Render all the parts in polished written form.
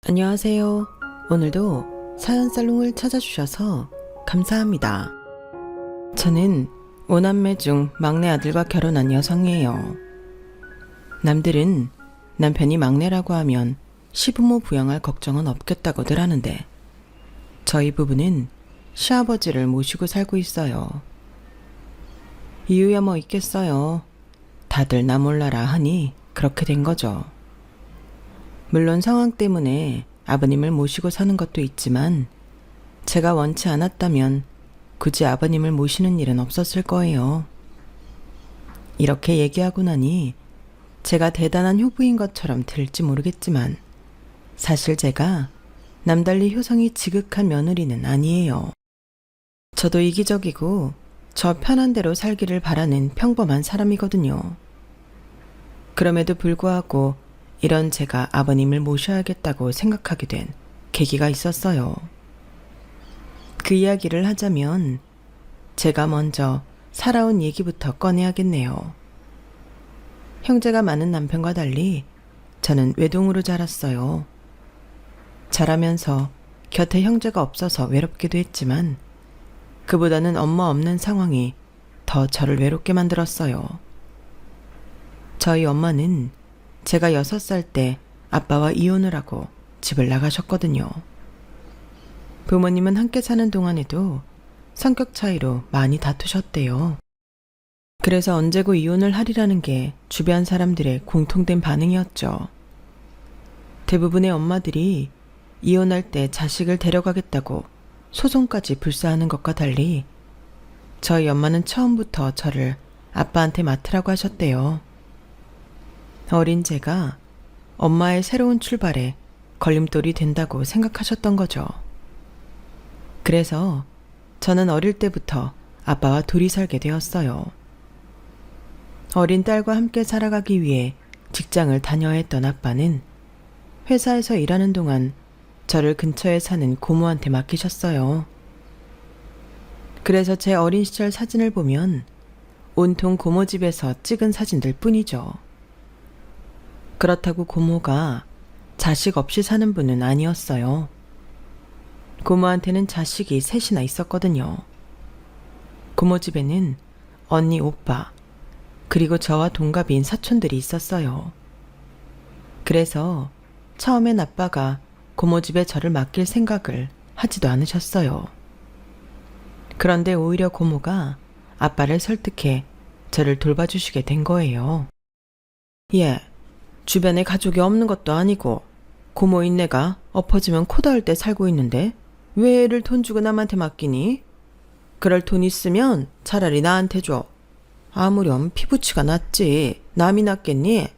안녕하세요. 오늘도 사연살롱을 찾아주셔서 감사합니다. 저는 5남매 중 막내 아들과 결혼한 여성이에요. 남들은 남편이 막내라고 하면 시부모 부양할 걱정은 없겠다고들 하는데 저희 부부는 시아버지를 모시고 살고 있어요. 이유야 뭐 있겠어요. 다들 나 몰라라 하니 그렇게 된 거죠. 물론 상황 때문에 아버님을 모시고 사는 것도 있지만 제가 원치 않았다면 굳이 아버님을 모시는 일은 없었을 거예요. 이렇게 얘기하고 나니 제가 대단한 효부인 것처럼 들릴지 모르겠지만 사실 제가 남달리 효성이 지극한 며느리는 아니에요. 저도 이기적이고 저 편한 대로 살기를 바라는 평범한 사람이거든요. 그럼에도 불구하고 이런 제가 아버님을 모셔야겠다고 생각하게 된 계기가 있었어요. 그 이야기를 하자면 제가 먼저 살아온 얘기부터 꺼내야겠네요. 형제가 많은 남편과 달리 저는 외동으로 자랐어요. 자라면서 곁에 형제가 없어서 외롭기도 했지만 그보다는 엄마 없는 상황이 더 저를 외롭게 만들었어요. 저희 엄마는 제가 6살 때 아빠와 이혼을 하고 집을 나가셨거든요. 부모님은 함께 사는 동안에도 성격 차이로 많이 다투셨대요. 그래서 언제고 이혼을 하리라는 게 주변 사람들의 공통된 반응이었죠. 대부분의 엄마들이 이혼할 때 자식을 데려가겠다고 소송까지 불사하는 것과 달리 저희 엄마는 처음부터 저를 아빠한테 맡으라고 하셨대요. 어린 제가 엄마의 새로운 출발에 걸림돌이 된다고 생각하셨던 거죠. 그래서 저는 어릴 때부터 아빠와 둘이 살게 되었어요. 어린 딸과 함께 살아가기 위해 직장을 다녀야 했던 아빠는 회사에서 일하는 동안 저를 근처에 사는 고모한테 맡기셨어요. 그래서 제 어린 시절 사진을 보면 온통 고모 집에서 찍은 사진들 뿐이죠. 그렇다고 고모가 자식 없이 사는 분은 아니었어요. 고모한테는 자식이 셋이나 있었거든요. 고모 집에는 언니, 오빠, 그리고 저와 동갑인 사촌들이 있었어요. 그래서 처음엔 아빠가 고모 집에 저를 맡길 생각을 하지도 않으셨어요. 그런데 오히려 고모가 아빠를 설득해 저를 돌봐주시게 된 거예요. 예. 주변에 가족이 없는 것도 아니고 고모인 내가 엎어지면 코 닿을 때 살고 있는데 왜 애를 돈 주고 남한테 맡기니? 그럴 돈 있으면 차라리 나한테 줘. 아무렴 피부치가 낫지 남이 낫겠니?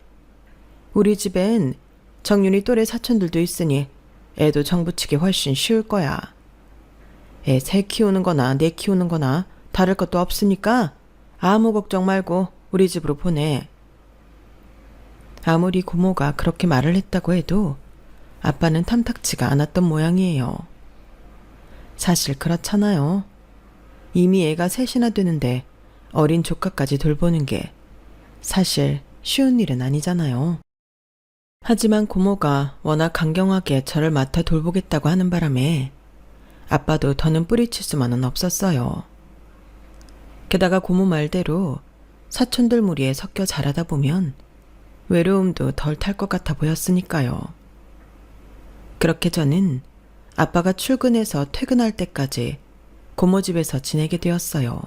우리 집엔 정윤이 또래 사촌들도 있으니 애도 정부치기 훨씬 쉬울 거야. 애 새 키우는 거나 내 키우는 거나 다를 것도 없으니까 아무 걱정 말고 우리 집으로 보내. 아무리 고모가 그렇게 말을 했다고 해도 아빠는 탐탁지가 않았던 모양이에요. 사실 그렇잖아요. 이미 애가 셋이나 되는데 어린 조카까지 돌보는 게 사실 쉬운 일은 아니잖아요. 하지만 고모가 워낙 강경하게 저를 맡아 돌보겠다고 하는 바람에 아빠도 더는 뿌리칠 수만은 없었어요. 게다가 고모 말대로 사촌들 무리에 섞여 자라다 보면 외로움도 덜 탈 것 같아 보였으니까요. 그렇게 저는 아빠가 출근해서 퇴근할 때까지 고모 집에서 지내게 되었어요.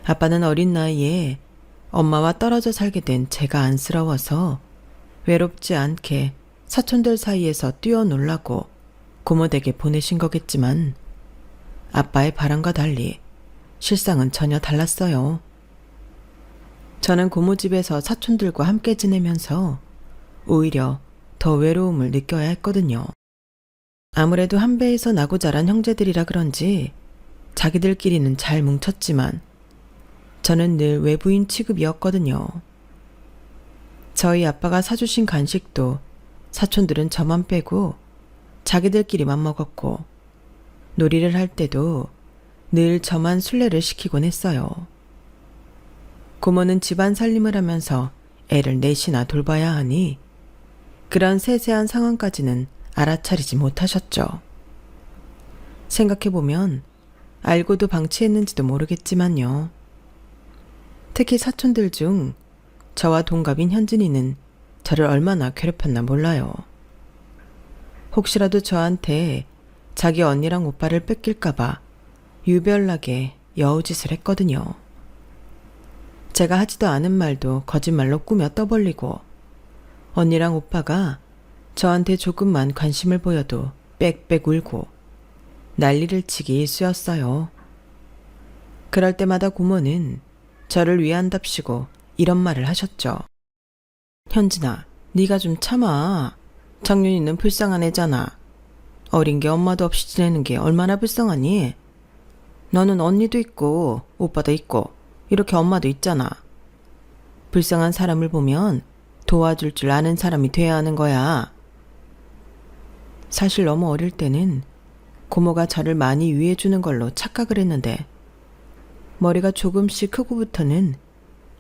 아빠는 어린 나이에 엄마와 떨어져 살게 된 제가 안쓰러워서 외롭지 않게 사촌들 사이에서 뛰어놀라고 고모 댁에 보내신 거겠지만 아빠의 바람과 달리 실상은 전혀 달랐어요. 저는 고모 집에서 사촌들과 함께 지내면서 오히려 더 외로움을 느껴야 했거든요. 아무래도 한 배에서 나고 자란 형제들이라 그런지 자기들끼리는 잘 뭉쳤지만 저는 늘 외부인 취급이었거든요. 저희 아빠가 사주신 간식도 사촌들은 저만 빼고 자기들끼리만 먹었고 놀이를 할 때도 늘 저만 술래를 시키곤 했어요. 고모는 집안 살림을 하면서 애를 넷이나 돌봐야 하니 그런 세세한 상황까지는 알아차리지 못하셨죠. 생각해보면 알고도 방치했는지도 모르겠지만요. 특히 사촌들 중 저와 동갑인 현진이는 저를 얼마나 괴롭혔나 몰라요. 혹시라도 저한테 자기 언니랑 오빠를 뺏길까봐 유별나게 여우짓을 했거든요. 제가 하지도 않은 말도 거짓말로 꾸며 떠벌리고 언니랑 오빠가 저한테 조금만 관심을 보여도 빽빽 울고 난리를 치기 일쑤였어요. 그럴 때마다 고모는 저를 위한답시고 이런 말을 하셨죠. 현진아, 네가 좀 참아. 정윤이는 불쌍한 애잖아. 어린 게 엄마도 없이 지내는 게 얼마나 불쌍하니? 너는 언니도 있고 오빠도 있고 이렇게 엄마도 있잖아. 불쌍한 사람을 보면 도와줄 줄 아는 사람이 돼야 하는 거야. 사실 너무 어릴 때는 고모가 저를 많이 위해주는 걸로 착각을 했는데 머리가 조금씩 크고부터는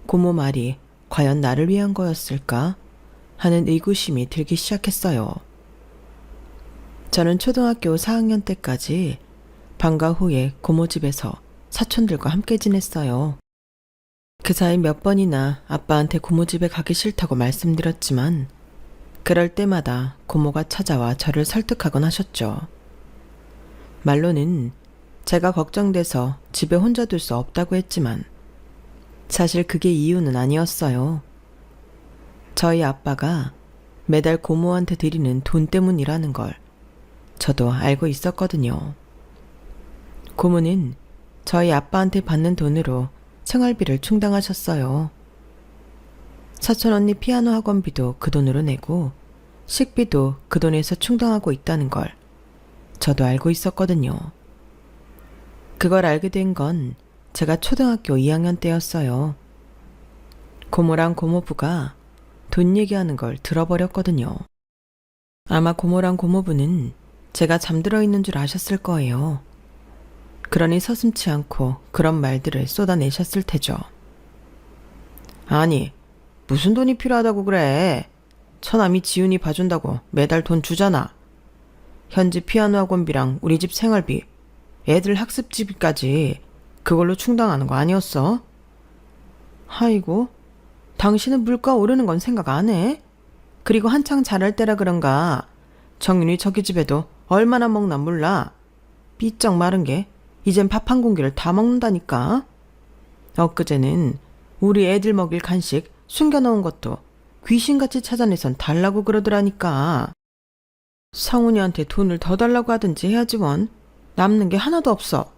고모 말이 과연 나를 위한 거였을까 하는 의구심이 들기 시작했어요. 저는 초등학교 4학년 때까지 방과 후에 고모 집에서 사촌들과 함께 지냈어요. 그 사이 몇 번이나 아빠한테 고모 집에 가기 싫다고 말씀드렸지만 그럴 때마다 고모가 찾아와 저를 설득하곤 하셨죠. 말로는 제가 걱정돼서 집에 혼자 둘 수 없다고 했지만 사실 그게 이유는 아니었어요. 저희 아빠가 매달 고모한테 드리는 돈 때문이라는 걸 저도 알고 있었거든요. 고모는 저희 아빠한테 받는 돈으로 생활비를 충당하셨어요. 사촌 언니 피아노 학원비도 그 돈으로 내고 식비도 그 돈에서 충당하고 있다는 걸 저도 알고 있었거든요. 그걸 알게 된 건 제가 초등학교 2학년 때였어요. 고모랑 고모부가 돈 얘기하는 걸 들어버렸거든요. 아마 고모랑 고모부는 제가 잠들어 있는 줄 아셨을 거예요. 그러니 서슴지 않고 그런 말들을 쏟아내셨을 테죠. 아니, 무슨 돈이 필요하다고 그래? 처남이 지훈이 봐준다고 매달 돈 주잖아. 현지 피아노 학원비랑 우리 집 생활비, 애들 학습지비까지 그걸로 충당하는 거 아니었어? 아이고, 당신은 물가 오르는 건 생각 안 해? 그리고 한창 자랄 때라 그런가 정윤이 저기 집에도 얼마나 먹나 몰라. 삐쩍 마른 게 이젠 밥 한 공기를 다 먹는다니까. 엊그제는 우리 애들 먹일 간식 숨겨놓은 것도 귀신같이 찾아내선 달라고 그러더라니까. 성훈이한테 돈을 더 달라고 하든지 해야지 원. 남는 게 하나도 없어.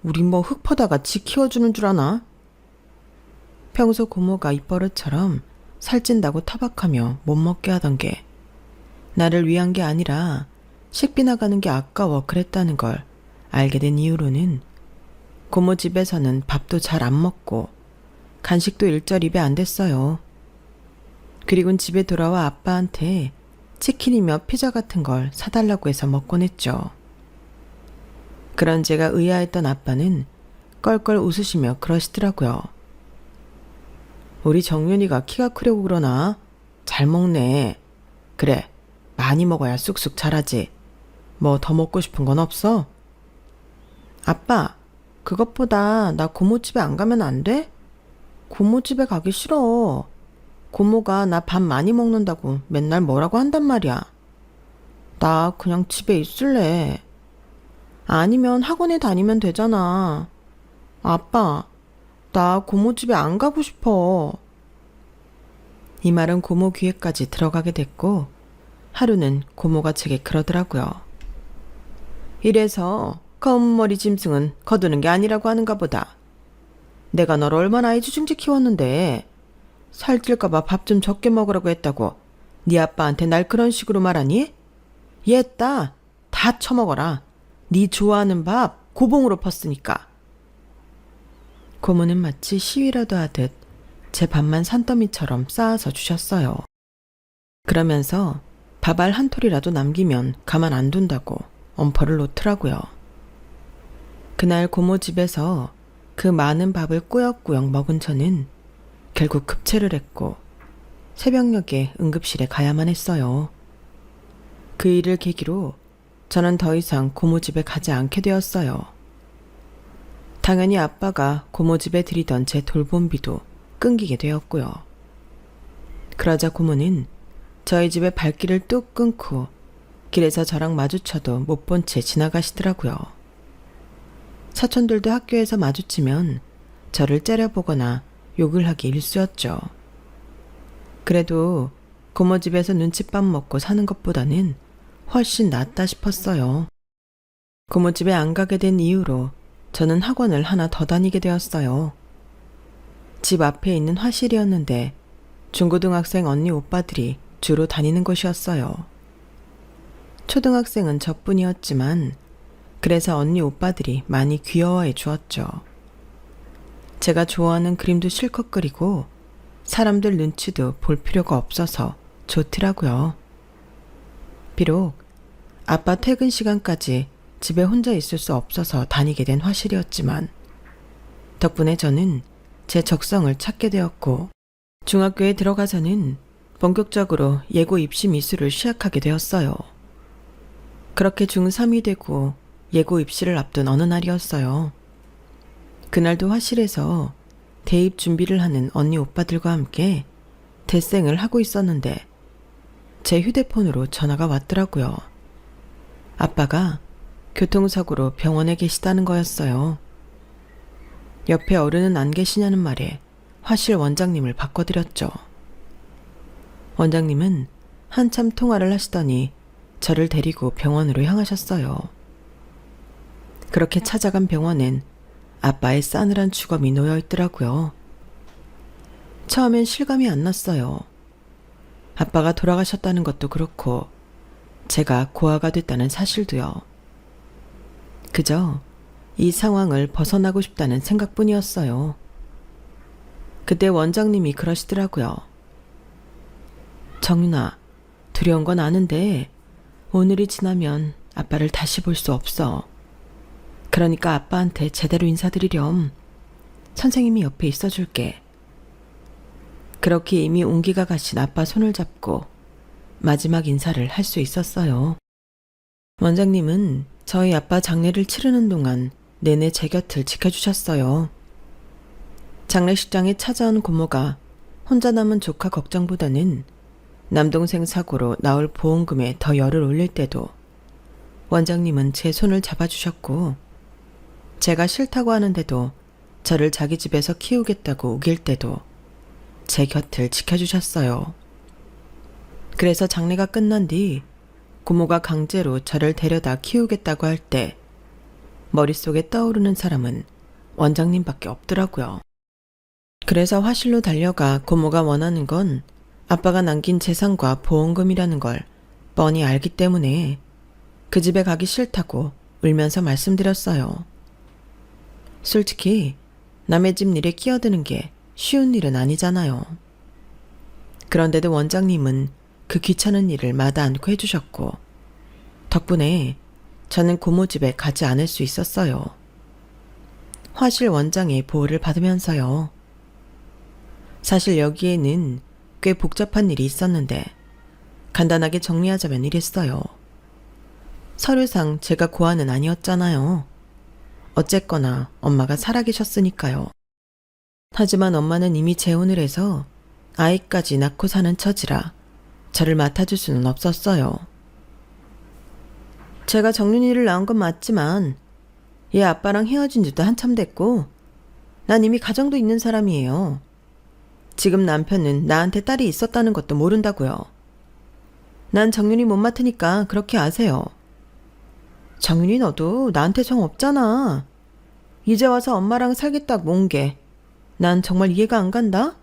우리 뭐 흙 퍼다가 지 키워주는 줄 아나? 평소 고모가 입버릇처럼 살찐다고 타박하며 못 먹게 하던 게 나를 위한 게 아니라 식비 나가는 게 아까워 그랬다는 걸 알게 된 이후로는 고모 집에서는 밥도 잘 안 먹고 간식도 일절 입에 안 댔어요. 그리곤 집에 돌아와 아빠한테 치킨이며 피자 같은 걸 사달라고 해서 먹곤 했죠. 그런 제가 의아했던 아빠는 껄껄 웃으시며 그러시더라고요. 우리 정윤이가 키가 크려고 그러나? 잘 먹네. 그래, 많이 먹어야 쑥쑥 자라지. 뭐 더 먹고 싶은 건 없어? 아빠, 그것보다 나 고모 집에 안 가면 안 돼? 고모 집에 가기 싫어. 고모가 나 밥 많이 먹는다고 맨날 뭐라고 한단 말이야. 나 그냥 집에 있을래. 아니면 학원에 다니면 되잖아. 아빠, 나 고모 집에 안 가고 싶어. 이 말은 고모 귀에까지 들어가게 됐고 하루는 고모가 제게 그러더라고요. 이래서 검은머리 짐승은 거두는 게 아니라고 하는가 보다. 내가 널 얼마나 애지중지 키웠는데 살찔까봐 밥 좀 적게 먹으라고 했다고 네 아빠한테 날 그런 식으로 말하니? 얘따 다 처먹어라. 네 좋아하는 밥 고봉으로 펐으니까. 고모는 마치 시위라도 하듯 제 밥만 산더미처럼 쌓아서 주셨어요. 그러면서 밥알 한 톨이라도 남기면 가만 안 둔다고 엄포를 놓더라고요. 그날 고모 집에서 그 많은 밥을 꾸역꾸역 먹은 저는 결국 급체를 했고 새벽녘에 응급실에 가야만 했어요. 그 일을 계기로 저는 더 이상 고모 집에 가지 않게 되었어요. 당연히 아빠가 고모 집에 들이던 제 돌봄비도 끊기게 되었고요. 그러자 고모는 저희 집에 발길을 뚝 끊고 길에서 저랑 마주쳐도 못 본 채 지나가시더라고요. 사촌들도 학교에서 마주치면 저를 째려보거나 욕을 하기 일쑤였죠. 그래도 고모 집에서 눈칫밥 먹고 사는 것보다는 훨씬 낫다 싶었어요. 고모 집에 안 가게 된 이유로 저는 학원을 하나 더 다니게 되었어요. 집 앞에 있는 화실이었는데 중고등학생 언니 오빠들이 주로 다니는 곳이었어요. 초등학생은 저뿐이었지만 그래서 언니 오빠들이 많이 귀여워해 주었죠. 제가 좋아하는 그림도 실컷 그리고 사람들 눈치도 볼 필요가 없어서 좋더라고요. 비록 아빠 퇴근 시간까지 집에 혼자 있을 수 없어서 다니게 된 화실이었지만 덕분에 저는 제 적성을 찾게 되었고 중학교에 들어가서는 본격적으로 예고 입시 미술을 시작하게 되었어요. 그렇게 중3이 되고 예고 입시를 앞둔 어느 날이었어요. 그날도 화실에서 대입 준비를 하는 언니 오빠들과 함께 대생을 하고 있었는데 제 휴대폰으로 전화가 왔더라고요. 아빠가 교통사고로 병원에 계시다는 거였어요. 옆에 어른은 안 계시냐는 말에 화실 원장님을 바꿔드렸죠. 원장님은 한참 통화를 하시더니 저를 데리고 병원으로 향하셨어요. 그렇게 찾아간 병원엔 아빠의 싸늘한 주검이 놓여 있더라고요. 처음엔 실감이 안 났어요. 아빠가 돌아가셨다는 것도 그렇고 제가 고아가 됐다는 사실도요. 그저 이 상황을 벗어나고 싶다는 생각뿐이었어요. 그때 원장님이 그러시더라고요. 정윤아, 두려운 건 아는데 오늘이 지나면 아빠를 다시 볼 수 없어. 그러니까 아빠한테 제대로 인사드리렴. 선생님이 옆에 있어줄게. 그렇게 이미 온기가 가신 아빠 손을 잡고 마지막 인사를 할 수 있었어요. 원장님은 저희 아빠 장례를 치르는 동안 내내 제 곁을 지켜주셨어요. 장례식장에 찾아온 고모가 혼자 남은 조카 걱정보다는 남동생 사고로 나올 보험금에 더 열을 올릴 때도 원장님은 제 손을 잡아주셨고 제가 싫다고 하는데도 저를 자기 집에서 키우겠다고 우길 때도 제 곁을 지켜주셨어요. 그래서 장례가 끝난 뒤 고모가 강제로 저를 데려다 키우겠다고 할 때 머릿속에 떠오르는 사람은 원장님밖에 없더라고요. 그래서 화실로 달려가 고모가 원하는 건 아빠가 남긴 재산과 보험금이라는 걸 뻔히 알기 때문에 그 집에 가기 싫다고 울면서 말씀드렸어요. 솔직히 남의 집 일에 끼어드는 게 쉬운 일은 아니잖아요. 그런데도 원장님은 그 귀찮은 일을 마다 않고 해주셨고 덕분에 저는 고모 집에 가지 않을 수 있었어요. 화실 원장의 보호를 받으면서요. 사실 여기에는 꽤 복잡한 일이 있었는데 간단하게 정리하자면 이랬어요. 서류상 제가 고아는 아니었잖아요. 어쨌거나 엄마가 살아계셨으니까요. 하지만 엄마는 이미 재혼을 해서 아이까지 낳고 사는 처지라 저를 맡아줄 수는 없었어요. 제가 정윤이를 낳은 건 맞지만 얘 아빠랑 헤어진 지도 한참 됐고 난 이미 가정도 있는 사람이에요. 지금 남편은 나한테 딸이 있었다는 것도 모른다고요. 난 정윤이 못 맡으니까 그렇게 아세요. 정윤이 너도 나한테 정 없잖아. 이제 와서 엄마랑 살겠다고 온 게 난 정말 이해가 안 간다?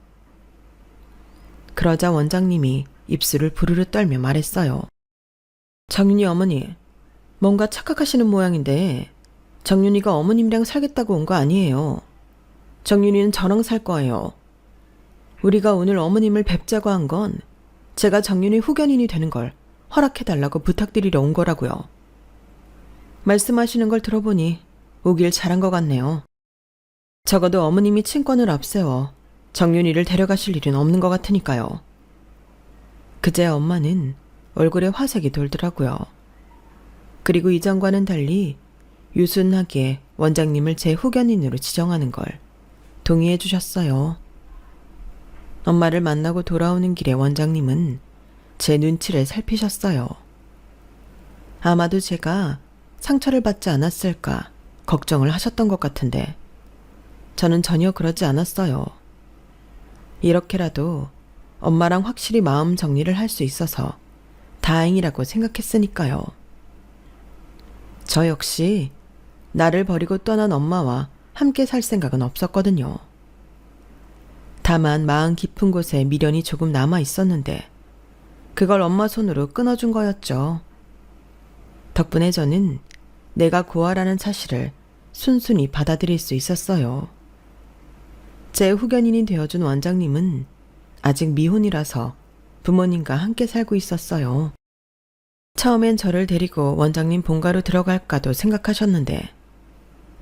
그러자 원장님이 입술을 부르르 떨며 말했어요. 정윤이 어머니, 뭔가 착각하시는 모양인데 정윤이가 어머님이랑 살겠다고 온 거 아니에요. 정윤이는 저랑 살 거예요. 우리가 오늘 어머님을 뵙자고 한 건 제가 정윤이 후견인이 되는 걸 허락해달라고 부탁드리러 온 거라고요. 말씀하시는 걸 들어보니 오길 잘한 것 같네요. 적어도 어머님이 친권을 앞세워 정윤이를 데려가실 일은 없는 것 같으니까요. 그제 엄마는 얼굴에 화색이 돌더라고요. 그리고 이전과는 달리 유순하게 원장님을 제 후견인으로 지정하는 걸 동의해 주셨어요. 엄마를 만나고 돌아오는 길에 원장님은 제 눈치를 살피셨어요. 아마도 제가 상처를 받지 않았을까 걱정을 하셨던 것 같은데 저는 전혀 그러지 않았어요. 이렇게라도 엄마랑 확실히 마음 정리를 할 수 있어서 다행이라고 생각했으니까요. 저 역시 나를 버리고 떠난 엄마와 함께 살 생각은 없었거든요. 다만 마음 깊은 곳에 미련이 조금 남아 있었는데 그걸 엄마 손으로 끊어준 거였죠. 덕분에 저는 내가 고아라는 사실을 순순히 받아들일 수 있었어요. 제 후견인이 되어준 원장님은 아직 미혼이라서 부모님과 함께 살고 있었어요. 처음엔 저를 데리고 원장님 본가로 들어갈까도 생각하셨는데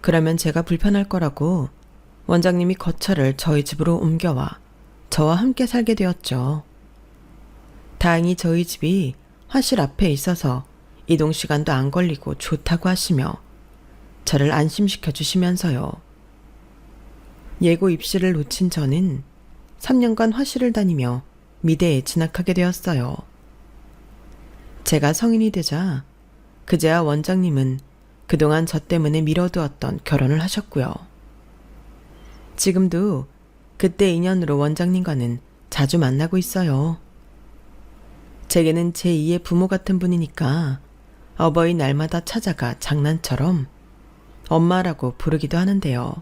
그러면 제가 불편할 거라고 원장님이 거처를 저희 집으로 옮겨와 저와 함께 살게 되었죠. 다행히 저희 집이 화실 앞에 있어서 이동 시간도 안 걸리고 좋다고 하시며 저를 안심시켜 주시면서요. 예고 입시를 놓친 저는 3년간 화실을 다니며 미대에 진학하게 되었어요. 제가 성인이 되자 그제야 원장님은 그동안 저 때문에 미뤄두었던 결혼을 하셨고요. 지금도 그때 인연으로 원장님과는 자주 만나고 있어요. 제게는 제2의 부모 같은 분이니까 어버이날마다 찾아가 장난처럼 엄마라고 부르기도 하는데요.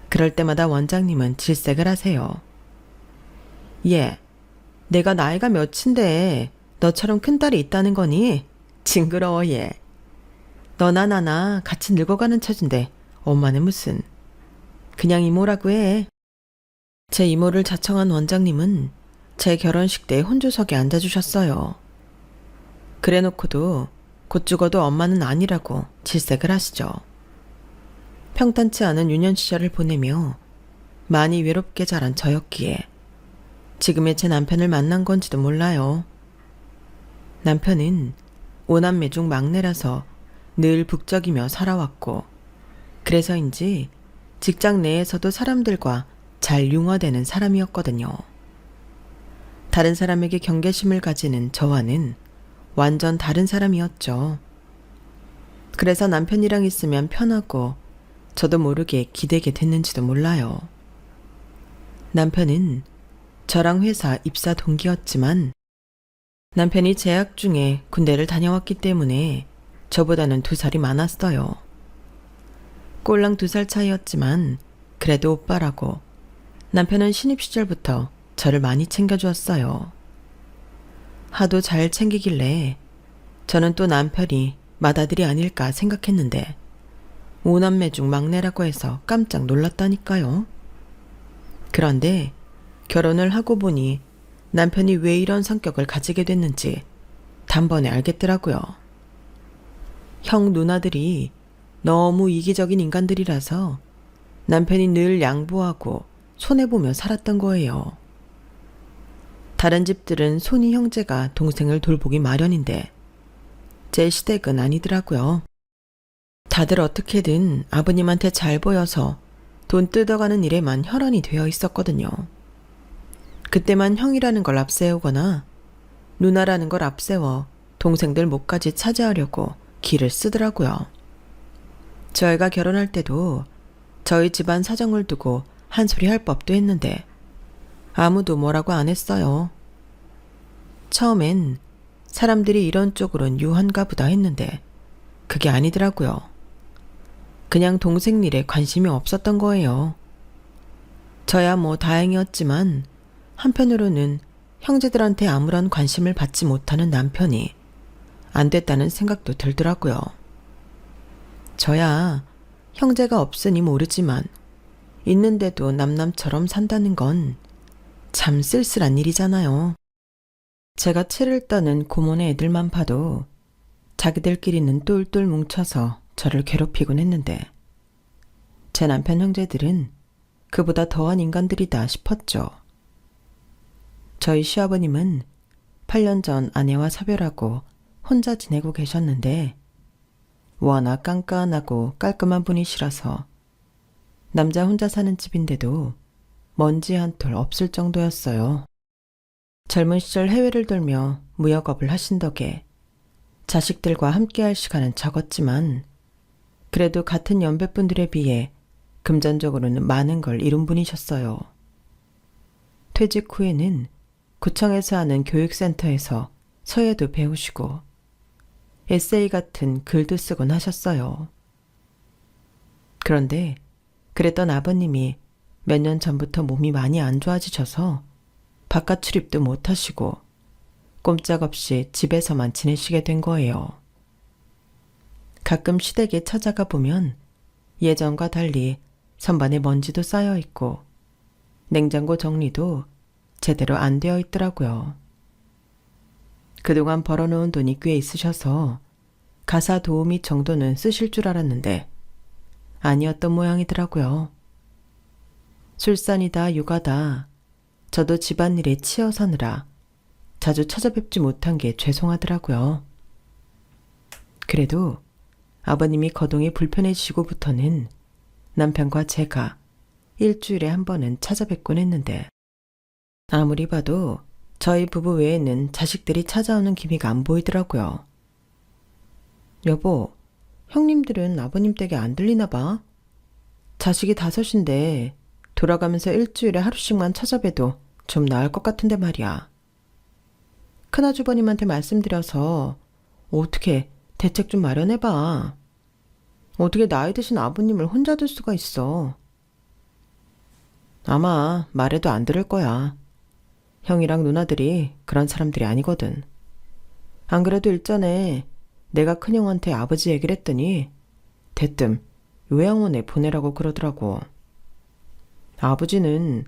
그럴 때마다 원장님은 질색을 하세요. 얘, 내가 나이가 몇인데 너처럼 큰딸이 있다는 거니? 징그러워 얘. 너나 나나 같이 늙어가는 처진데 엄마는 무슨. 그냥 이모라고 해. 제 이모를 자청한 원장님은 제 결혼식 때 혼조석에 앉아주셨어요. 그래놓고도 곧 죽어도 엄마는 아니라고 질색을 하시죠. 평탄치 않은 유년 시절을 보내며 많이 외롭게 자란 저였기에 지금의 제 남편을 만난 건지도 몰라요. 남편은 5남매 중 막내라서 늘 북적이며 살아왔고 그래서인지 직장 내에서도 사람들과 잘 융화되는 사람이었거든요. 다른 사람에게 경계심을 가지는 저와는 완전 다른 사람이었죠. 그래서 남편이랑 있으면 편하고 저도 모르게 기대게 됐는지도 몰라요. 남편은 저랑 회사 입사 동기였지만 남편이 재학 중에 군대를 다녀왔기 때문에 저보다는 2살이 많았어요. 꼴랑 2살 차이였지만 그래도 오빠라고 남편은 신입 시절부터 저를 많이 챙겨주었어요. 하도 잘 챙기길래 저는 또 남편이 맏아들이 아닐까 생각했는데 5남매 중 막내라고 해서 깜짝 놀랐다니까요. 그런데 결혼을 하고 보니 남편이 왜 이런 성격을 가지게 됐는지 단번에 알겠더라고요. 형 누나들이 너무 이기적인 인간들이라서 남편이 늘 양보하고 손해보며 살았던 거예요. 다른 집들은 손이 형제가 동생을 돌보기 마련인데 제 시댁은 아니더라고요. 다들 어떻게든 아버님한테 잘 보여서 돈 뜯어가는 일에만 혈안이 되어 있었거든요. 그때만 형이라는 걸 앞세우거나 누나라는 걸 앞세워 동생들 목까지 차지하려고 기를 쓰더라고요. 저희가 결혼할 때도 저희 집안 사정을 두고 한 소리 할 법도 했는데 아무도 뭐라고 안 했어요. 처음엔 사람들이 이런 쪽으론 유한가 보다 했는데 그게 아니더라고요. 그냥 동생 일에 관심이 없었던 거예요. 저야 뭐 다행이었지만 한편으로는 형제들한테 아무런 관심을 받지 못하는 남편이 안 됐다는 생각도 들더라고요. 저야 형제가 없으니 모르지만 있는데도 남남처럼 산다는 건 참 쓸쓸한 일이잖아요. 제가 채를 떠는 고모네 애들만 봐도 자기들끼리는 똘똘 뭉쳐서 저를 괴롭히곤 했는데 제 남편 형제들은 그보다 더한 인간들이다 싶었죠. 저희 시아버님은 8년 전 아내와 사별하고 혼자 지내고 계셨는데 워낙 깐깐하고 깔끔한 분이시라서 남자 혼자 사는 집인데도 먼지 한 톨 없을 정도였어요. 젊은 시절 해외를 돌며 무역업을 하신 덕에 자식들과 함께할 시간은 적었지만 그래도 같은 연배분들에 비해 금전적으로는 많은 걸 이룬 분이셨어요. 퇴직 후에는 구청에서 하는 교육센터에서 서예도 배우시고 에세이 같은 글도 쓰곤 하셨어요. 그런데 그랬던 아버님이 몇 년 전부터 몸이 많이 안 좋아지셔서 바깥 출입도 못 하시고 꼼짝없이 집에서만 지내시게 된 거예요. 가끔 시댁에 찾아가 보면 예전과 달리 선반에 먼지도 쌓여 있고 냉장고 정리도 제대로 안 되어 있더라고요. 그동안 벌어놓은 돈이 꽤 있으셔서 가사 도우미 정도는 쓰실 줄 알았는데 아니었던 모양이더라고요. 출산이다 육아다 저도 집안일에 치여 사느라 자주 찾아뵙지 못한 게 죄송하더라고요. 그래도 아버님이 거동이 불편해지고부터는 남편과 제가 일주일에 한 번은 찾아뵙곤 했는데 아무리 봐도 저희 부부 외에는 자식들이 찾아오는 기미가 안 보이더라고요. 여보, 형님들은 아버님 댁에 안 들리나 봐. 자식이 5인데 돌아가면서 일주일에 하루씩만 찾아뵈도 좀 나을 것 같은데 말이야. 큰아주버님한테 말씀드려서 어떻게 대책 좀 마련해봐. 어떻게 나이 드신 아버님을 혼자 둘 수가 있어. 아마 말해도 안 들을 거야. 형이랑 누나들이 그런 사람들이 아니거든. 안 그래도 일전에 내가 큰형한테 아버지 얘기를 했더니 대뜸 요양원에 보내라고 그러더라고. 아버지는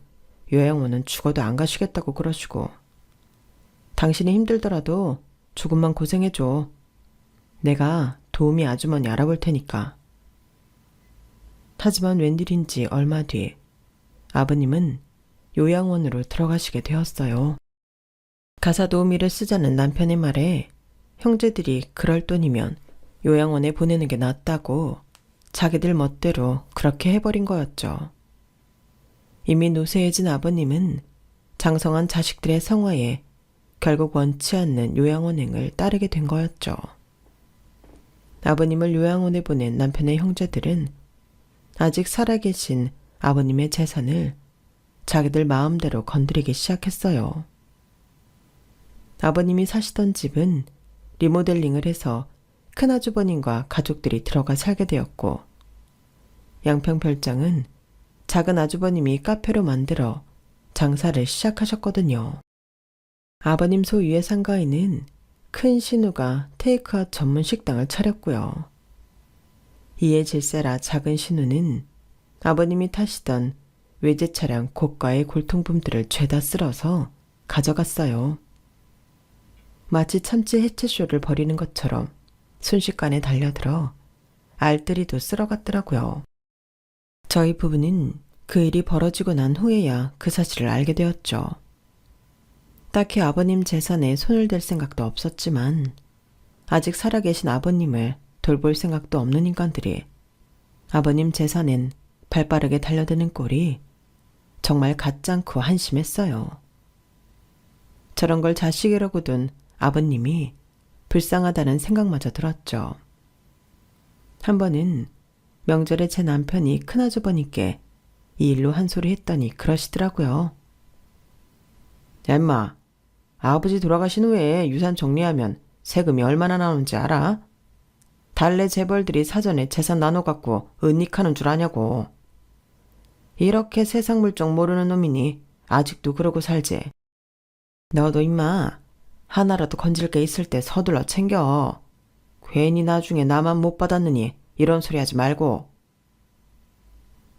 요양원은 죽어도 안 가시겠다고 그러시고 당신이 힘들더라도 조금만 고생해줘. 내가 도우미 아주머니 알아볼 테니까. 하지만 웬일인지 얼마 뒤 아버님은 요양원으로 들어가시게 되었어요. 가사 도우미를 쓰자는 남편의 말에 형제들이 그럴 돈이면 요양원에 보내는 게 낫다고 자기들 멋대로 그렇게 해버린 거였죠. 이미 노쇠해진 아버님은 장성한 자식들의 성화에 결국 원치 않는 요양원행을 따르게 된 거였죠. 아버님을 요양원에 보낸 남편의 형제들은 아직 살아계신 아버님의 재산을 자기들 마음대로 건드리기 시작했어요. 아버님이 사시던 집은 리모델링을 해서 큰아주버님과 가족들이 들어가 살게 되었고 양평 별장은 작은 아주버님이 카페로 만들어 장사를 시작하셨거든요. 아버님 소유의 상가에는 큰 신우가 테이크아웃 전문 식당을 차렸고요. 이에 질세라 작은 신우는 아버님이 타시던 외제 차량 고가의 골통품들을 죄다 쓸어서 가져갔어요. 마치 참치 해체쇼를 벌이는 것처럼 순식간에 달려들어 알뜰히도 쓸어갔더라고요. 저희 부부는 그 일이 벌어지고 난 후에야 그 사실을 알게 되었죠. 딱히 아버님 재산에 손을 댈 생각도 없었지만 아직 살아계신 아버님을 돌볼 생각도 없는 인간들이 아버님 재산엔 발빠르게 달려드는 꼴이 정말 가짱코 한심했어요. 저런 걸 자식이라고 둔 아버님이 불쌍하다는 생각마저 들었죠. 한 번은 명절에 제 남편이 큰아주버님께 이 일로 한 소리 했더니 그러시더라고요. 야 임마, 아버지 돌아가신 후에 유산 정리하면 세금이 얼마나 나오는지 알아? 달래 재벌들이 사전에 재산 나눠갖고 은닉하는 줄 아냐고. 이렇게 세상 물정 모르는 놈이니 아직도 그러고 살지. 너도 임마 하나라도 건질 게 있을 때 서둘러 챙겨. 괜히 나중에 나만 못 받았느니 이런 소리 하지 말고.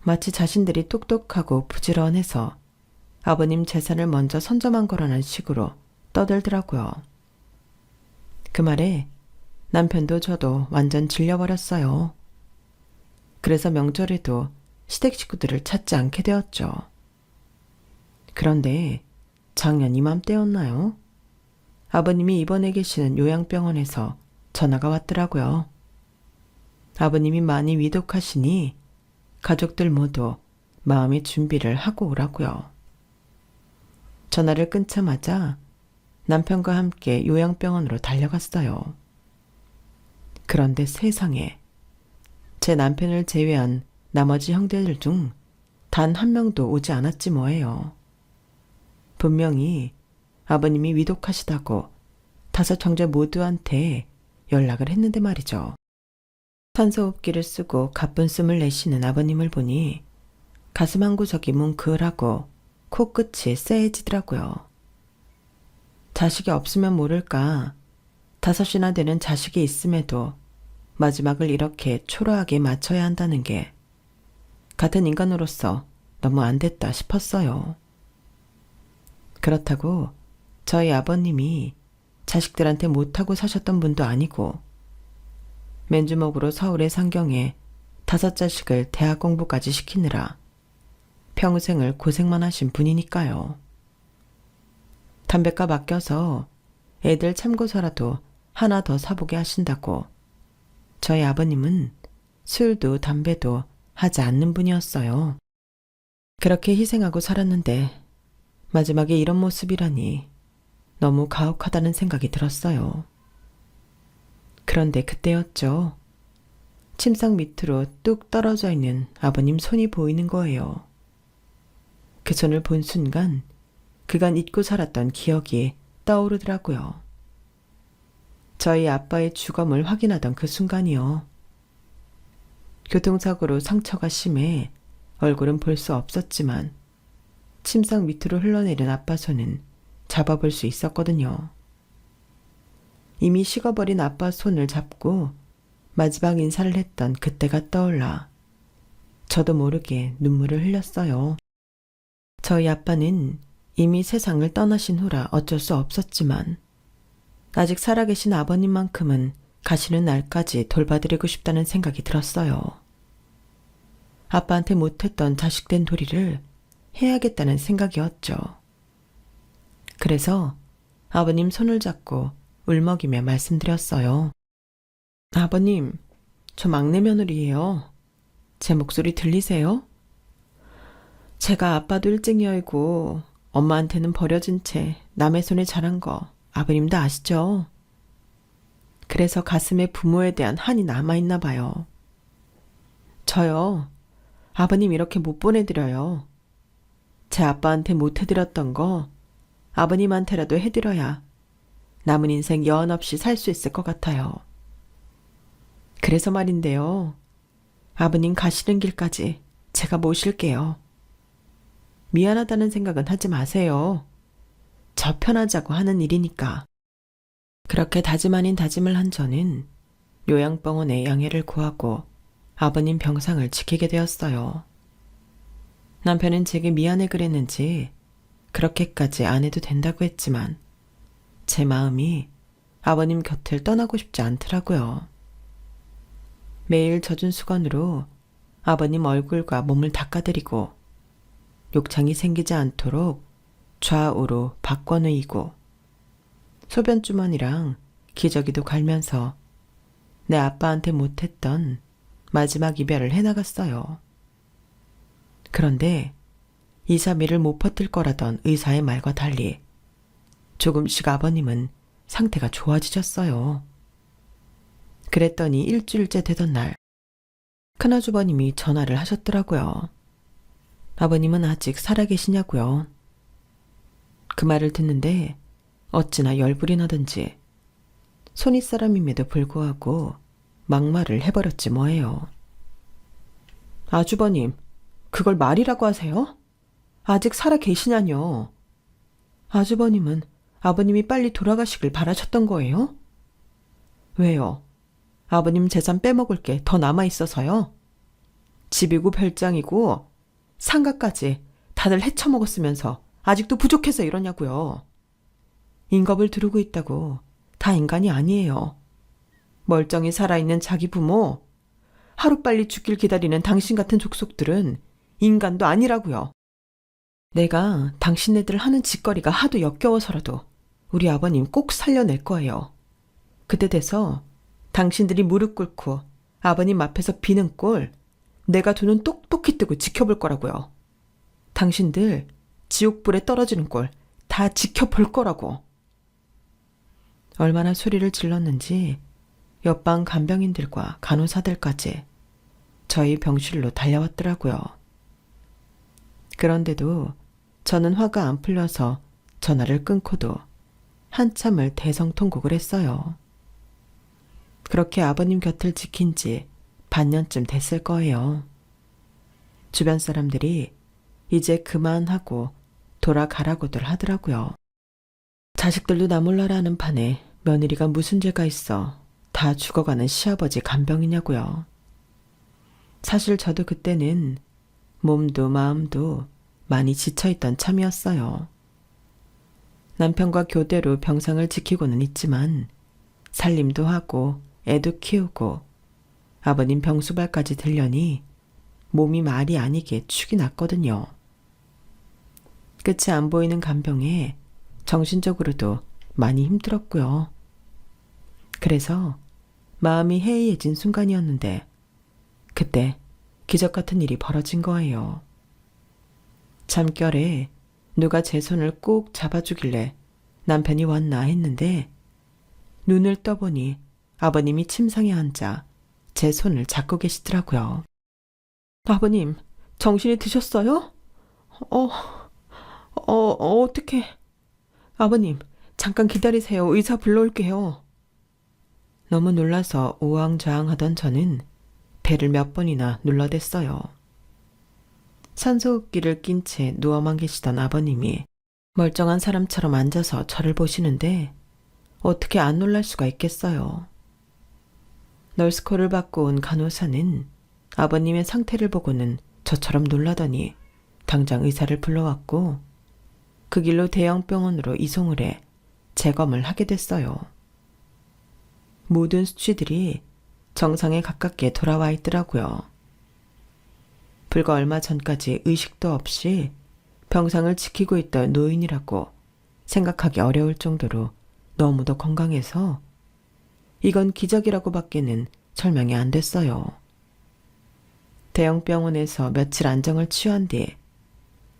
마치 자신들이 똑똑하고 부지런해서 아버님 재산을 먼저 선점한 거라는 식으로 떠들더라고요. 그 말에 남편도 저도 완전 질려버렸어요. 그래서 명절에도 시댁 식구들을 찾지 않게 되었죠. 그런데 작년 이맘때였나요? 아버님이 입원해 계시는 요양병원에서 전화가 왔더라고요. 아버님이 많이 위독하시니 가족들 모두 마음의 준비를 하고 오라고요. 전화를 끊자마자 남편과 함께 요양병원으로 달려갔어요. 그런데 세상에, 제 남편을 제외한 나머지 형제들 중 단 한 명도 오지 않았지 뭐예요. 분명히 아버님이 위독하시다고 5 형제 모두한테 연락을 했는데 말이죠. 산소호흡기를 쓰고 가쁜 숨을 내쉬는 아버님을 보니 가슴 한 구석이 뭉클하고 코끝이 쎄해지더라고요. 자식이 없으면 모를까 5이나 되는 자식이 있음에도 마지막을 이렇게 초라하게 맞춰야 한다는 게 같은 인간으로서 너무 안 됐다 싶었어요. 그렇다고 저희 아버님이 자식들한테 못하고 사셨던 분도 아니고 맨주먹으로 서울의 상경에 5 자식을 대학 공부까지 시키느라 평생을 고생만 하신 분이니까요. 담뱃값 아껴서 애들 참고서라도 하나 더 사보게 하신다고 저희 아버님은 술도 담배도 하지 않는 분이었어요. 그렇게 희생하고 살았는데 마지막에 이런 모습이라니 너무 가혹하다는 생각이 들었어요. 그런데 그때였죠. 침상 밑으로 뚝 떨어져 있는 아버님 손이 보이는 거예요. 그 손을 본 순간 그간 잊고 살았던 기억이 떠오르더라고요. 저희 아빠의 주검을 확인하던 그 순간이요. 교통사고로 상처가 심해 얼굴은 볼 수 없었지만 침상 밑으로 흘러내린 아빠 손은 잡아볼 수 있었거든요. 이미 식어버린 아빠 손을 잡고 마지막 인사를 했던 그때가 떠올라 저도 모르게 눈물을 흘렸어요. 저희 아빠는 이미 세상을 떠나신 후라 어쩔 수 없었지만 아직 살아계신 아버님만큼은 가시는 날까지 돌봐드리고 싶다는 생각이 들었어요. 아빠한테 못했던 자식된 도리를 해야겠다는 생각이었죠. 그래서 아버님 손을 잡고 울먹이며 말씀드렸어요. 아버님, 저 막내 며느리예요. 제 목소리 들리세요? 제가 아빠도 일찍여이고 엄마한테는 버려진 채 남의 손에 자란 거 아버님도 아시죠? 그래서 가슴에 부모에 대한 한이 남아있나 봐요. 저요, 아버님 이렇게 못 보내드려요. 제 아빠한테 못 해드렸던 거 아버님한테라도 해드려야 남은 인생 여한 없이 살 수 있을 것 같아요. 그래서 말인데요. 아버님 가시는 길까지 제가 모실게요. 미안하다는 생각은 하지 마세요. 저 편하자고 하는 일이니까. 그렇게 다짐 아닌 다짐을 한 저는 요양병원에 양해를 구하고 아버님 병상을 지키게 되었어요. 남편은 제게 미안해 그랬는지 그렇게까지 안 해도 된다고 했지만 제 마음이 아버님 곁을 떠나고 싶지 않더라고요. 매일 젖은 수건으로 아버님 얼굴과 몸을 닦아드리고 욕창이 생기지 않도록 좌우로 바꿔놓이고 소변주머니랑 기저귀도 갈면서 내 아빠한테 못했던 마지막 이별을 해나갔어요. 그런데 2, 3일을 못 버틸 거라던 의사의 말과 달리 조금씩 아버님은 상태가 좋아지셨어요. 그랬더니 일주일째 되던 날 큰아주버님이 전화를 하셨더라고요. 아버님은 아직 살아계시냐고요. 그 말을 듣는데 어찌나 열불이 나든지 손윗사람임에도 불구하고 막말을 해버렸지 뭐예요. 아주버님, 그걸 말이라고 하세요? 아직 살아계시냐뇨. 아주버님은 아버님이 빨리 돌아가시길 바라셨던 거예요? 왜요? 아버님 재산 빼먹을 게 더 남아있어서요? 집이고 별장이고 상가까지 다들 헤쳐먹었으면서 아직도 부족해서 이러냐고요. 인겁을 두르고 있다고 다 인간이 아니에요. 멀쩡히 살아있는 자기 부모, 하루빨리 죽길 기다리는 당신 같은 족속들은 인간도 아니라고요. 내가 당신네들 하는 짓거리가 하도 역겨워서라도 우리 아버님 꼭 살려낼 거예요. 그때 돼서 당신들이 무릎 꿇고 아버님 앞에서 비는 꼴 내가 두 눈 똑똑히 뜨고 지켜볼 거라고요. 당신들 지옥불에 떨어지는 꼴 다 지켜볼 거라고. 얼마나 소리를 질렀는지 옆방 간병인들과 간호사들까지 저희 병실로 달려왔더라고요. 그런데도 저는 화가 안 풀려서 전화를 끊고도 한참을 대성통곡을 했어요. 그렇게 아버님 곁을 지킨 지 반년쯤 됐을 거예요. 주변 사람들이 이제 그만하고 돌아가라고들 하더라고요. 자식들도 나 몰라라는 판에 며느리가 무슨 죄가 있어 다 죽어가는 시아버지 간병이냐고요. 사실 저도 그때는 몸도 마음도 많이 지쳐있던 참이었어요. 남편과 교대로 병상을 지키고는 있지만 살림도 하고 애도 키우고 아버님 병수발까지 들려니 몸이 말이 아니게 축이 났거든요. 끝이 안 보이는 간병에 정신적으로도 많이 힘들었고요. 그래서 마음이 해이해진 순간이었는데 그때 기적 같은 일이 벌어진 거예요. 잠결에 누가 제 손을 꼭 잡아주길래 남편이 왔나 했는데 눈을 떠보니 아버님이 침상에 앉아 제 손을 잡고 계시더라고요. 아버님, 정신이 드셨어요? 어떡해. 아버님, 잠깐 기다리세요. 의사 불러올게요. 너무 놀라서 우왕좌왕하던 저는 배를 몇 번이나 눌러댔어요. 산소호흡기를 낀 채 누워만 계시던 아버님이 멀쩡한 사람처럼 앉아서 저를 보시는데 어떻게 안 놀랄 수가 있겠어요. 널스콜을 받고 온 간호사는 아버님의 상태를 보고는 저처럼 놀라더니 당장 의사를 불러왔고 그 길로 대형 병원으로 이송을 해 재검을 하게 됐어요. 모든 수치들이 정상에 가깝게 돌아와 있더라고요. 불과 얼마 전까지 의식도 없이 병상을 지키고 있던 노인이라고 생각하기 어려울 정도로 너무도 건강해서 이건 기적이라고 밖에는 설명이 안 됐어요. 대형 병원에서 며칠 안정을 취한 뒤에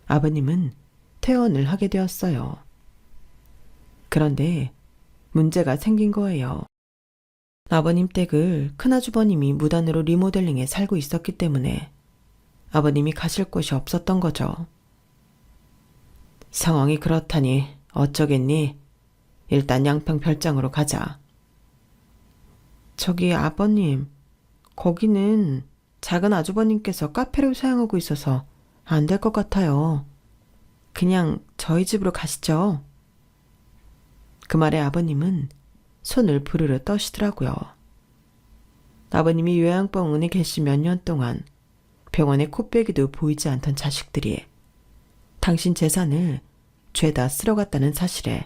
아버님은 퇴원을 하게 되었어요. 그런데 문제가 생긴 거예요. 아버님 댁을 큰아주버님이 무단으로 리모델링해 살고 있었기 때문에 아버님이 가실 곳이 없었던 거죠. 상황이 그렇다니 어쩌겠니? 일단 양평 별장으로 가자. 저기 아버님, 거기는 작은 아주버님께서 카페로 사용하고 있어서 안 될 것 같아요. 그냥 저희 집으로 가시죠. 그 말에 아버님은 손을 부르르 떠시더라고요. 아버님이 요양병원에 계신 몇 년 동안 병원에 코빼기도 보이지 않던 자식들이 당신 재산을 죄다 쓸어갔다는 사실에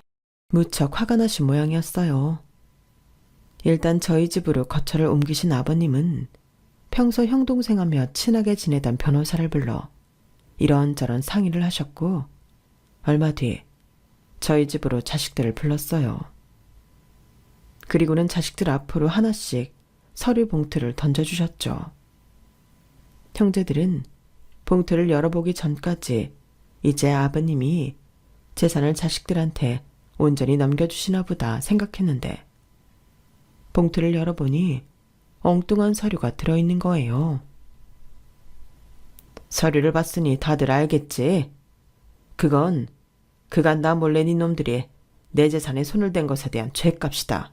무척 화가 나신 모양이었어요. 일단 저희 집으로 거처를 옮기신 아버님은 평소 형 동생하며 친하게 지내던 변호사를 불러 이런저런 상의를 하셨고 얼마 뒤 저희 집으로 자식들을 불렀어요. 그리고는 자식들 앞으로 하나씩 서류 봉투를 던져주셨죠. 형제들은 봉투를 열어보기 전까지 이제 아버님이 재산을 자식들한테 온전히 넘겨주시나 보다 생각했는데 봉투를 열어보니 엉뚱한 서류가 들어있는 거예요. 서류를 봤으니 다들 알겠지? 그건 그간 나 몰래 네 놈들이 내 재산에 손을 댄 것에 대한 죄값이다.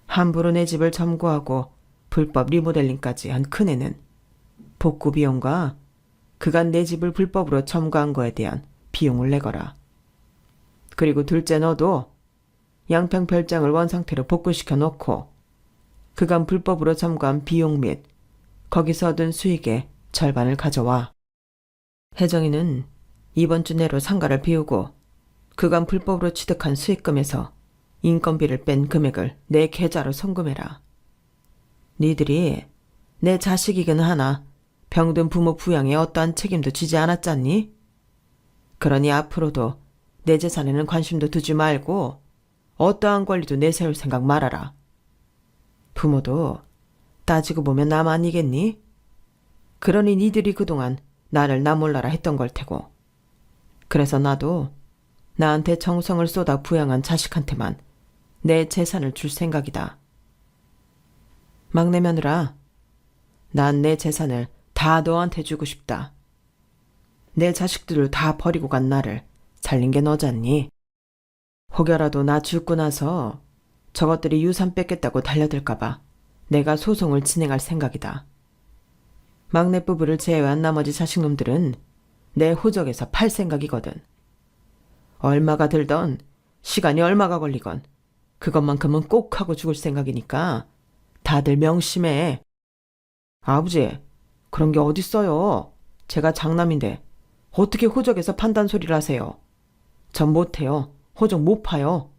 함부로 내 집을 점거하고 불법 리모델링까지 한 큰애는 복구 비용과 그간 내 집을 불법으로 점거한 거에 대한 비용을 내거라. 그리고 둘째 너도 양평 별장을 원상태로 복구시켜 놓고 그간 불법으로 점거한 비용 및 거기서 얻은 수익의 절반을 가져와. 혜정이는 이번 주 내로 상가를 비우고 그간 불법으로 취득한 수익금에서 인건비를 뺀 금액을 내 계좌로 송금해라. 니들이 내 자식이긴 하나 병든 부모 부양에 어떠한 책임도 지지 않았잖니? 그러니 앞으로도 내 재산에는 관심도 두지 말고 어떠한 권리도 내세울 생각 말아라. 부모도 따지고 보면 남 아니겠니? 그러니 니들이 그동안 나를 나 몰라라 했던 걸 테고. 그래서 나도 나한테 정성을 쏟아 부양한 자식한테만 내 재산을 줄 생각이다. 막내 며느라, 난 내 재산을 다 너한테 주고 싶다. 내 자식들을 다 버리고 간 나를 살린 게 너잖니? 혹여라도 나 죽고 나서 저것들이 유산 뺏겠다고 달려들까봐 내가 소송을 진행할 생각이다. 막내 부부를 제외한 나머지 자식놈들은 내 호적에서 팔 생각이거든. 얼마가 들던 시간이 얼마가 걸리건 그것만큼은 꼭 하고 죽을 생각이니까 다들 명심해. 아버지, 그런 게 어딨어요. 제가 장남인데 어떻게 호적에서 판단 소리를 하세요. 전 못해요. 호적 못 파요.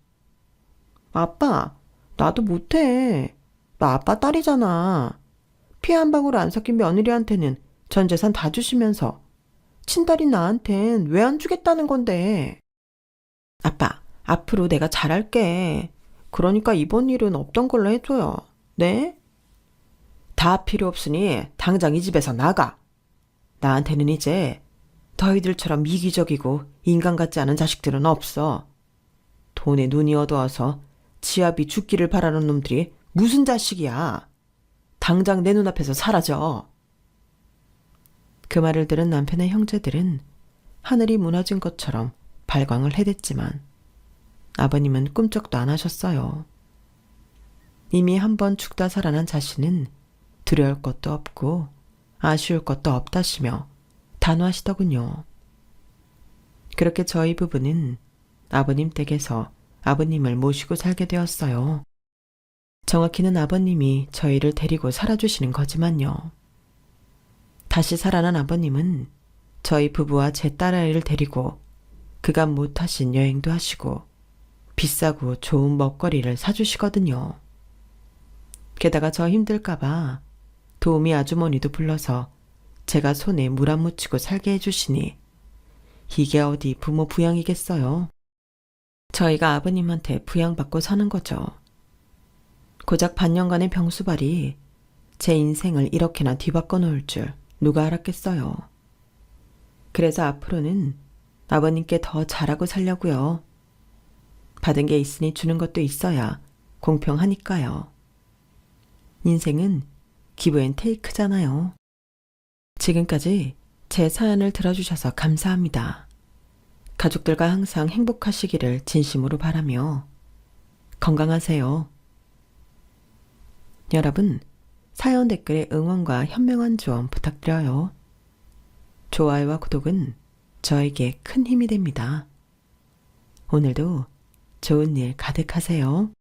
아빠, 나도 못해. 나 아빠 딸이잖아. 피 한 방울 안 섞인 며느리한테는 전 재산 다 주시면서 친딸인 나한텐 왜 안 주겠다는 건데. 아빠, 앞으로 내가 잘할게. 그러니까 이번 일은 없던 걸로 해줘요. 네? 다 필요 없으니 당장 이 집에서 나가. 나한테는 이제 너희들처럼 이기적이고 인간 같지 않은 자식들은 없어. 돈에 눈이 어두워서 지압이 죽기를 바라는 놈들이 무슨 자식이야. 당장 내 눈앞에서 사라져. 그 말을 들은 남편의 형제들은 하늘이 무너진 것처럼 발광을 해댔지만 아버님은 꿈쩍도 안 하셨어요. 이미 한 번 죽다 살아난 자신은 두려울 것도 없고 아쉬울 것도 없다시며 단호하시더군요. 그렇게 저희 부부는 아버님 댁에서 아버님을 모시고 살게 되었어요. 정확히는 아버님이 저희를 데리고 살아주시는 거지만요. 다시 살아난 아버님은 저희 부부와 제 딸아이를 데리고 그간 못하신 여행도 하시고 비싸고 좋은 먹거리를 사주시거든요. 게다가 저 힘들까봐 도우미 아주머니도 불러서 제가 손에 물 안 묻히고 살게 해주시니 이게 어디 부모 부양이겠어요. 저희가 아버님한테 부양받고 사는 거죠. 고작 반년간의 병수발이 제 인생을 이렇게나 뒤바꿔 놓을 줄 누가 알았겠어요. 그래서 앞으로는 아버님께 더 잘하고 살려고요. 받은 게 있으니 주는 것도 있어야 공평하니까요. 인생은 기브 앤 테이크잖아요. 지금까지 제 사연을 들어주셔서 감사합니다. 가족들과 항상 행복하시기를 진심으로 바라며 건강하세요. 여러분, 사연 댓글에 응원과 현명한 조언 부탁드려요. 좋아요와 구독은 저에게 큰 힘이 됩니다. 오늘도 좋은 일 가득하세요.